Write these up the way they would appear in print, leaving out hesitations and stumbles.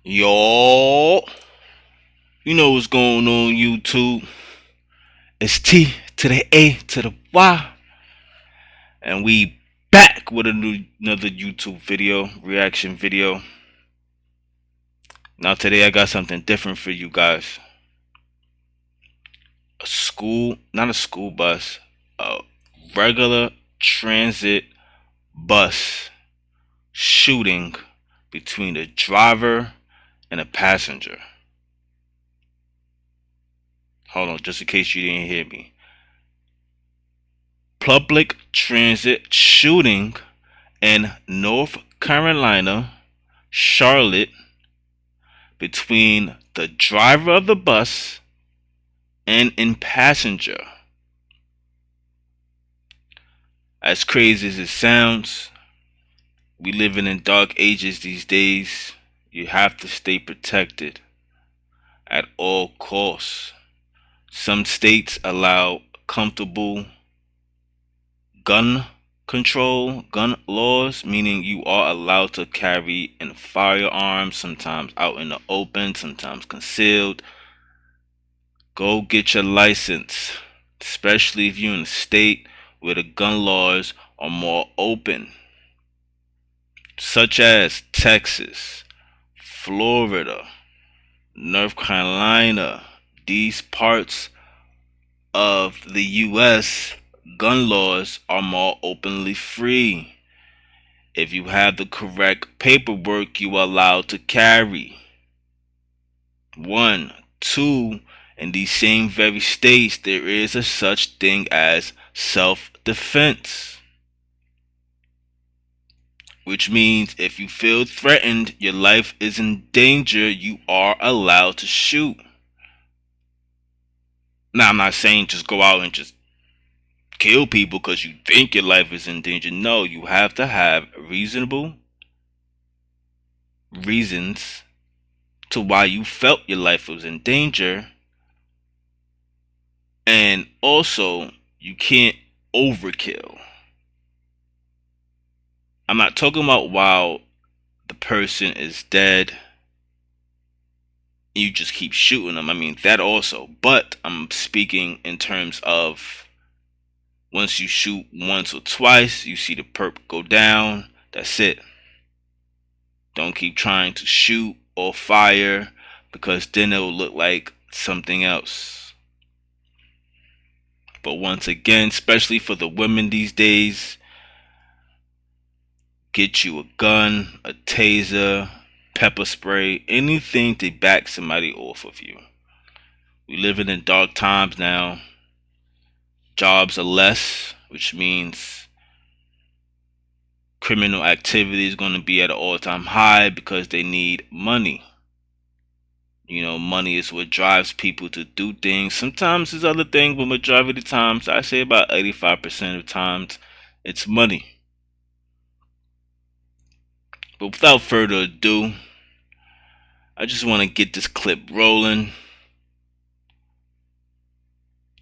Yo, you know what's going on YouTube? It's T to the A to the Y, and we back with another YouTube video, reaction video. Now today I got something different for you guys. Not a school bus, a regular transit bus shooting between the driver and a passenger. Hold on, just in case you didn't hear me. Public transit shooting in North Carolina, Charlotte, between the driver of the bus and a passenger. As crazy as it sounds, we living in dark ages these days. You have to stay protected at all costs. Some states allow comfortable gun control, gun laws, meaning you are allowed to carry a firearm, sometimes out in the open, sometimes concealed. Go get your license, especially if you're in a state where the gun laws are more open, such as Texas, Florida, North Carolina. These parts of the US gun laws are more openly free. If you have the correct paperwork, you are allowed to carry. 1, 2, in these same very states, there is a such thing as self-defense, which means if you feel threatened, your life is in danger, you are allowed to shoot. Now, I'm not saying just go out and just kill people because you think your life is in danger. No, you have to have reasonable reasons to why you felt your life was in danger. And also, you can't overkill. I'm not talking about while the person is dead, you just keep shooting them. I mean, that also. But I'm speaking in terms of once you shoot once or twice, you see the perp go down, that's it. Don't keep trying to shoot or fire, because then it will look like something else. But once again, especially for the women these days, get you a gun, a taser, pepper spray, anything to back somebody off of you. We living in dark times now. Jobs are less, which means criminal activity is going to be at an all-time high because they need money. You know, money is what drives people to do things. Sometimes there's other things, but majority of the times, I say about 85% of the times, it's money. But without further ado, I just want to get this clip rolling,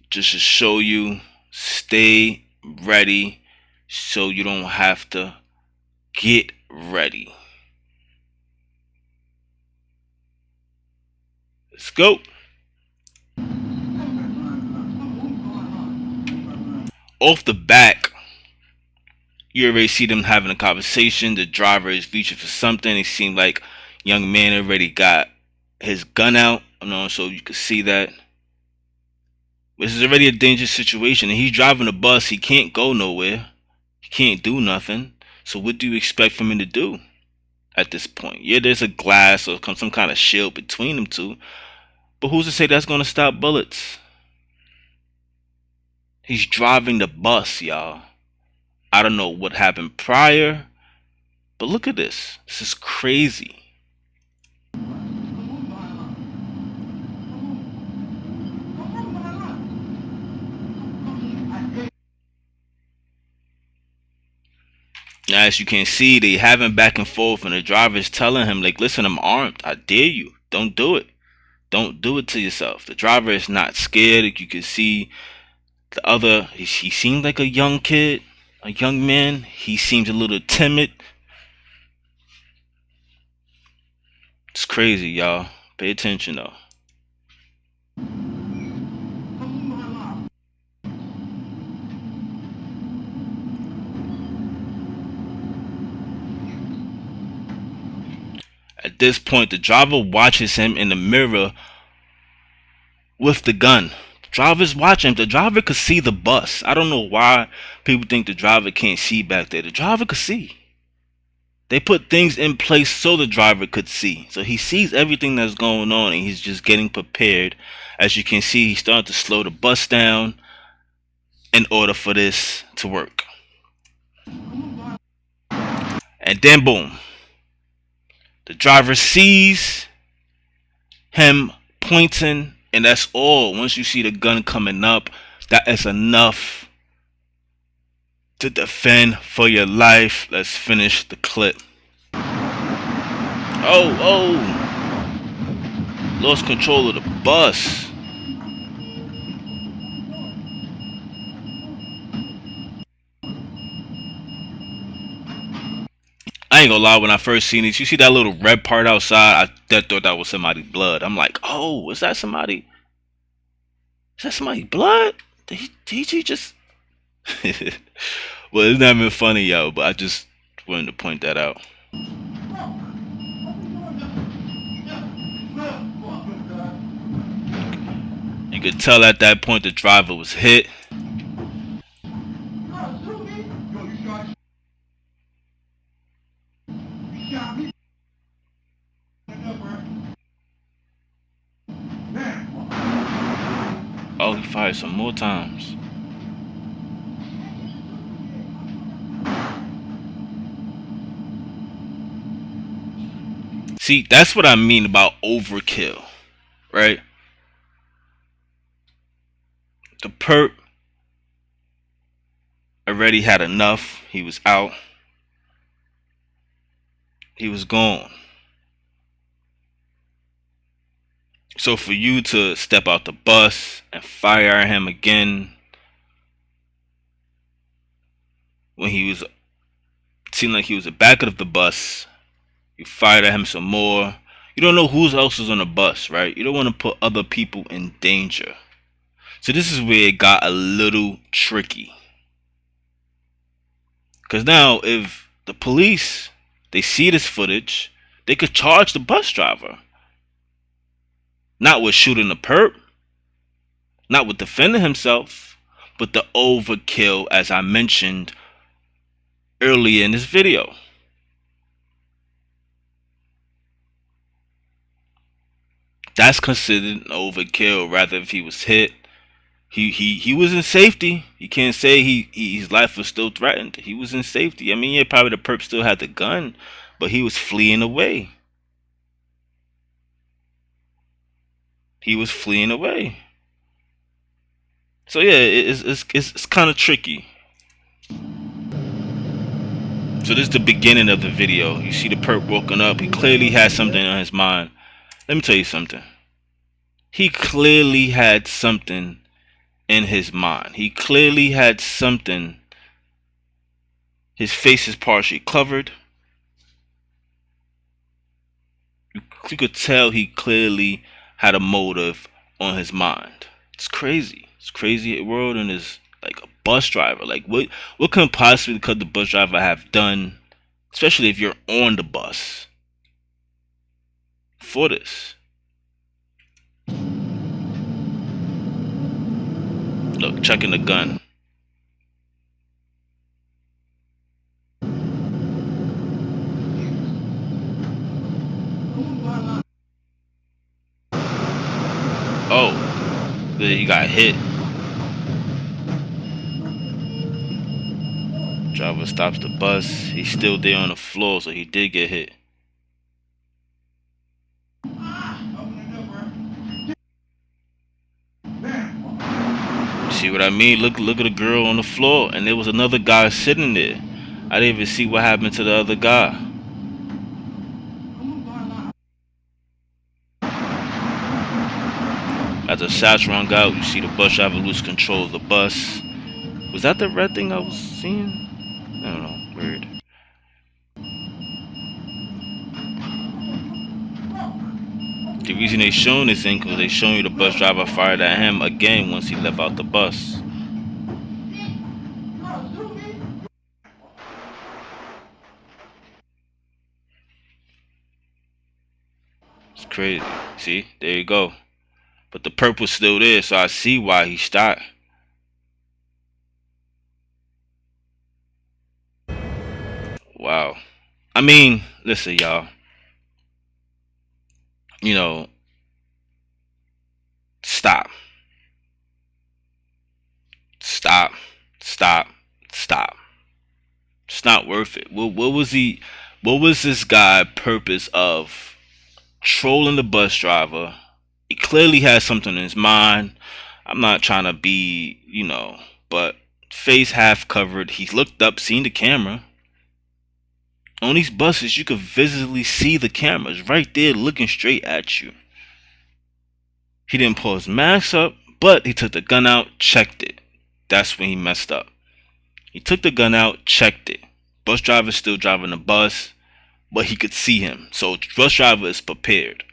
just to show you, stay ready so you don't have to get ready. Let's go. Off the back, you already see them having a conversation. The driver is reaching for something. It seemed like young man already got his gun out, so you can see that. This is already a dangerous situation, and he's driving a bus. He can't go nowhere. He can't do nothing. So what do you expect from him to do at this point? Yeah, there's a glass or some kind of shield between them two, but who's to say that's going to stop bullets? He's driving the bus, y'all. I don't know what happened prior, but look at this. This is crazy. Now, as you can see, they having back and forth, and the driver is telling him, like, listen, I'm armed. I dare you. Don't do it. Don't do it to yourself. The driver is not scared. You can see the other, he seemed like a young kid, a young man. He seems a little timid. It's crazy. crazy, y'all. Pay attention though. At this point, the driver watches him in the mirror with the gun. The driver's watching him. The driver could see the bus. I don't know why people think the driver can't see back there. The driver could see. They put things in place so the driver could see. So he sees everything that's going on and he's just getting prepared. As you can see, he's starting to slow the bus down in order for this to work. And then boom. The driver sees him pointing, and that's all. Once you see the gun coming up, that is enough to defend for your life. Let's finish the clip. Oh, lost control of the bus. I ain't gonna lie, when I first seen this, you see that little red part outside? I thought that was somebody's blood. I'm like, oh, is that somebody? Is that somebody's blood? Did he just... Well, it's not even funny, yo, but I just wanted to point that out. You could tell at that point the driver was hit. Oh, he fired some more times. See, that's what I mean about overkill, right? The perp already had enough. He was out. He was gone. So for you to step out the bus and fire at him again when he was, seemed like he was the back of the bus, you fired at him some more. You don't know who else is on the bus, right? You don't want to put other people in danger. So this is where it got a little tricky. Because now if the police, they see this footage, they could charge the bus driver. Not with shooting the perp, not with defending himself, but the overkill, as I mentioned earlier in this video. That's considered an overkill. Rather, if he was hit, he was in safety. You can't say his life was still threatened. He was in safety. I mean, yeah, probably the perp still had the gun, but he was fleeing away. He was fleeing away. So yeah, it's kind of tricky. So this is the beginning of the video. You see the perp woken up. He clearly had something on his mind. Let me tell you something. He clearly had something in his mind. He clearly had something. His face is partially covered. You could tell he clearly had a motive on his mind. It's crazy. It's crazy world, and is like a bus driver. Like what can possibly could the bus driver have done, especially if you're on the bus, for this? Look, checking the gun. Oh, he got hit. Driver stops the bus. He's still there on the floor, so he did get hit. See what I mean? Look at the girl on the floor, and there was another guy sitting there. I didn't even see what happened to the other guy. As the shots rung out, you see the bus driver lose control of the bus. Was that the red thing I was seeing? I don't know. Weird. The reason they showing this thing because they showing you the bus driver fired at him again once he left out the bus. It's crazy. See, there you go. But the perp was still there, so I see why he shot. Wow. I mean, listen, y'all. You know, stop. Stop. Stop. Stop. It's not worth it. What was he? What was this guy' purpose of trolling the bus driver? He clearly has something in his mind. I'm not trying to be, but face half covered. He looked up, seen the camera. On these buses, you could visibly see the cameras right there looking straight at you. He didn't pull his mask up, but he took the gun out, checked it. That's when he messed up. He took the gun out, checked it. Bus driver still driving the bus, but he could see him. So bus driver is prepared.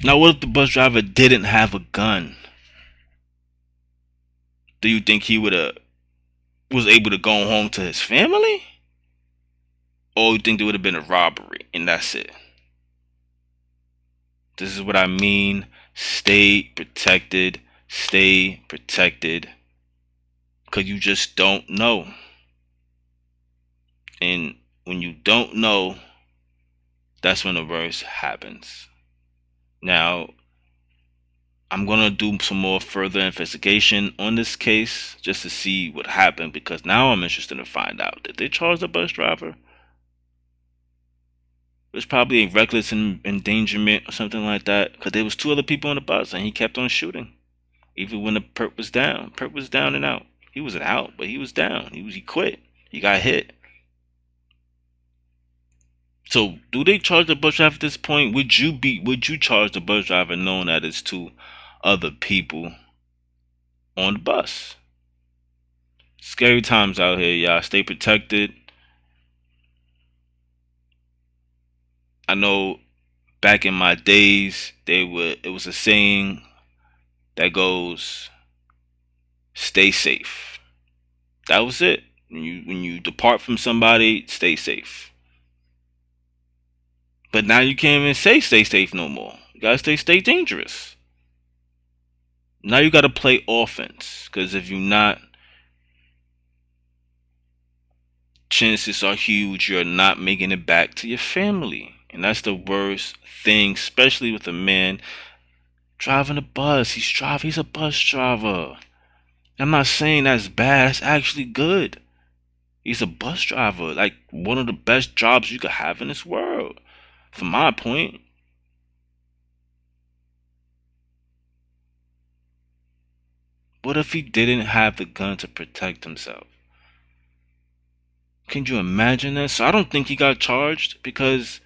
Now what if the bus driver didn't have a gun? Do you think he was able to go home to his family? Or you think there would have been a robbery and that's it? This is what I mean. Stay protected. Stay protected. Because you just don't know. And when you don't know, that's when the worst happens. Now, I'm going to do some more further investigation on this case just to see what happened, because now I'm interested to find out. Did they charge the bus driver? It was probably a reckless endangerment or something like that, because there was 2 other people on the bus and he kept on shooting. Even when the perp was down. Perp was down and out. He wasn't out, but he was down. He quit. He got hit. So, do they charge the bus driver at this point? Would you charge the bus driver knowing that it's 2 other people on the bus? Scary times out here, y'all. Stay protected. I know back in my days, it was a saying that goes, stay safe. That was it. When you depart from somebody, stay safe. But now you can't even say stay safe no more. You gotta stay dangerous. Now you gotta play offense, because if you're not, chances are huge you're not making it back to your family. And that's the worst thing, especially with a man driving a bus. He's a bus driver. I'm not saying that's bad, that's actually good. He's a bus driver, like one of the best jobs you could have in this world, from my point. What if he didn't have the gun to protect himself? Can you imagine that? So I don't think he got charged, because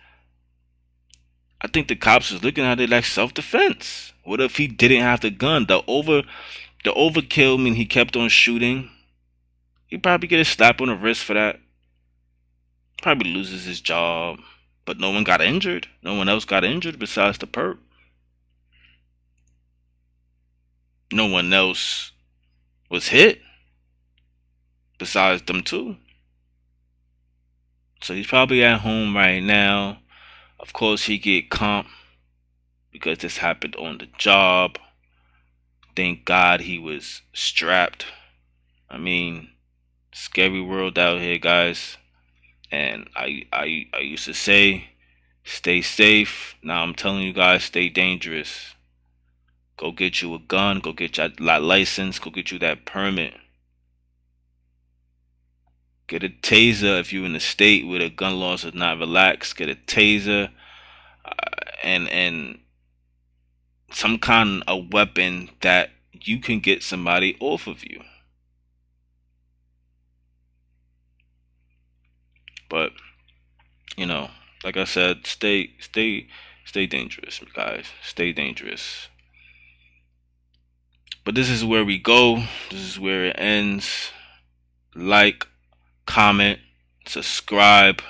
I think the cops was looking at it like self-defense. What if he didn't have the gun? The overkill, I mean, he kept on shooting. He probably get a slap on the wrist for that. Probably loses his job. But no one got injured. No one else got injured besides the perp. No one else was hit besides them 2. So he's probably at home right now. Of course, he get comp because this happened on the job. Thank God he was strapped. I mean, scary world out here, guys. And I used to say, stay safe. Now I'm telling you guys, stay dangerous. Go get you a gun. Go get your license. Go get you that permit. Get a taser if you're in a state where the gun laws are not relaxed. Get a taser, and some kind of weapon that you can get somebody off of you. But like I said, stay dangerous, guys. Stay dangerous. But this is where we go. This is where it ends. Like, comment, subscribe.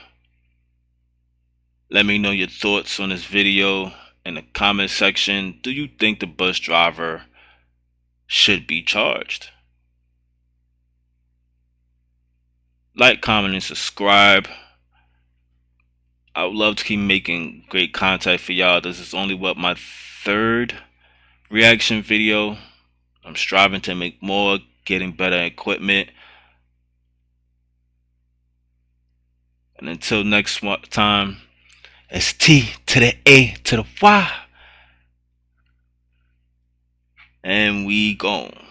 Let me know your thoughts on this video in the comment section. Do you think the bus driver should be charged? Like, comment, and subscribe. I would love to keep making great content for y'all. This is only my third reaction video. I'm striving to make more, getting better equipment. And until next time, it's T to the A to the Y. And we gone.